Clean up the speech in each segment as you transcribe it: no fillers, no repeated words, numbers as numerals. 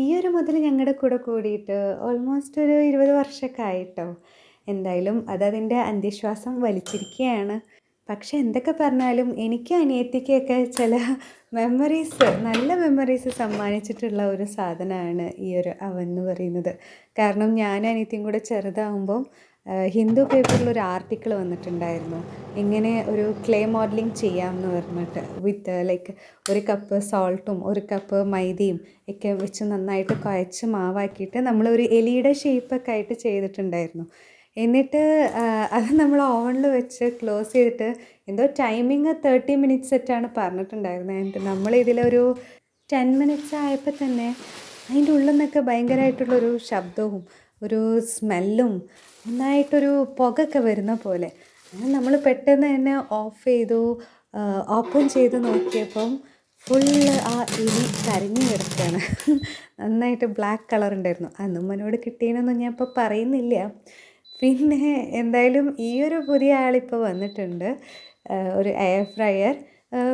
ഈ ഒരു മുതൽ ഞങ്ങളുടെ കൂടെ കൂടിയിട്ട് ഓൾമോസ്റ്റ് ഒരു 20 വർഷമൊക്കെ ആയിട്ടോ. എന്തായാലും അതതിൻ്റെ അന്ത്യശ്വാസം വലിച്ചിരിക്കുകയാണ്. പക്ഷെ എന്തൊക്കെ പറഞ്ഞാലും എനിക്കും അനിയത്തിക്കൊക്കെ ചില മെമ്മറീസ്, നല്ല മെമ്മറീസ് സമ്മാനിച്ചിട്ടുള്ള ഒരു സാധനമാണ് ഈ ഒരു അവൻ എന്ന് പറയുന്നത്. കാരണം ഞാനും അനിയത്തിയും കൂടെ ചെറുതാവുമ്പം ഹിന്ദു പേപ്പറിലൊരു ആർട്ടിക്കിൾ വന്നിട്ടുണ്ടായിരുന്നു. ഇങ്ങനെ ഒരു ക്ലേ മോഡലിംഗ് ചെയ്യാമെന്ന് പറഞ്ഞിട്ട് വിത്ത് ലൈക്ക് ഒരു കപ്പ് സോൾട്ടും ഒരു കപ്പ് മൈദയും ഒക്കെ വെച്ച് നന്നായിട്ട് കുഴച്ച് മാവാക്കിയിട്ട് നമ്മളൊരു എലിയുടെ ഷേപ്പൊക്കെ ആയിട്ട് ചെയ്തിട്ടുണ്ടായിരുന്നു. എന്നിട്ട് അത് നമ്മൾ ഓവനിൽ വെച്ച് ക്ലോസ് ചെയ്തിട്ട് എന്തോ ടൈമിങ് 30 മിനിറ്റ്സ് സെറ്റാണ് പറഞ്ഞിട്ടുണ്ടായിരുന്നത്. എന്നിട്ട് നമ്മളിതിലൊരു 10 മിനിറ്റ്സ് ആയപ്പോൾ തന്നെ അതിൻ്റെ ഉള്ളിൽ നിന്നൊക്കെ ഭയങ്കരമായിട്ടുള്ളൊരു ശബ്ദവും ഒരു സ്മെല്ലും നന്നായിട്ടൊരു പുകയൊക്കെ വരുന്ന പോലെ. അങ്ങനെ നമ്മൾ പെട്ടെന്ന് തന്നെ ഓഫ് ചെയ്തു. ഓപ്പൺ ചെയ്ത് നോക്കിയപ്പം ഫുള്ള് ആ എലി കരഞ്ഞു കിടക്കുകയാണ്. നന്നായിട്ട് ബ്ലാക്ക് കളർ ഉണ്ടായിരുന്നു. അന്നും മനോട് കിട്ടിയെന്നൊന്നും ഞാൻ ഇപ്പോൾ പറയുന്നില്ല. പിന്നെ എന്തായാലും ഈ ഒരു പുതിയ ആളിപ്പോൾ വന്നിട്ടുണ്ട്. ഒരു എയർ ഫ്രയർ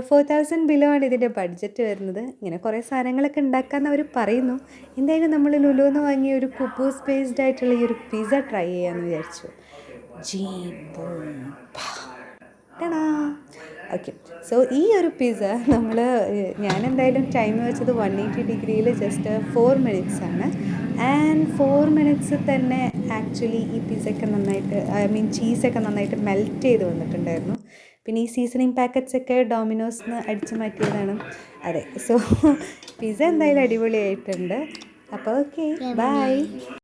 4000 ബിലോ ആണ് ഇതിൻ്റെ ബഡ്ജറ്റ് വരുന്നത്. ഇങ്ങനെ കുറേ സാധനങ്ങളൊക്കെ ഉണ്ടാക്കാമെന്ന് അവർ പറയുന്നു. എന്തായാലും നമ്മൾ ലുലുന്ന് വാങ്ങിയ ഒരു കുബൂസ് ബേസ്ഡ് ആയിട്ടുള്ള ഈ ഒരു പിസ്സ ട്രൈ ചെയ്യാമെന്ന് വിചാരിച്ചു. ജീൻ ബൂം പാ. ടടാ. ഓക്കെ, സോ ഈ ഒരു പിസ്സ നമ്മൾ ഞാനെന്തായാലും ടൈം വെച്ചത് 180 ഡിഗ്രിയിൽ ജസ്റ്റ് 4 മിനിറ്റ്സ് ആണ്. ആൻഡ് 4 മിനിറ്റ്സ് തന്നെ ആക്ച്വലി ഈ പിസ്സയൊക്കെ നന്നായിട്ട്, ഐ മീൻ ചീസൊക്കെ നന്നായിട്ട് മെൽറ്റ് ചെയ്ത് വന്നിട്ടുണ്ടായിരുന്നു. പിന്നെ ഈ സീസണിങ് പാക്കറ്റ്സൊക്കെ ഡോമിനോസിന്ന് അടിച്ചു മാറ്റിയതാണ്. അതെ, സോ പിസ്സ എന്തായാലും അടിപൊളിയായിട്ടുണ്ട്. അപ്പോൾ ഓക്കെ, ബൈ.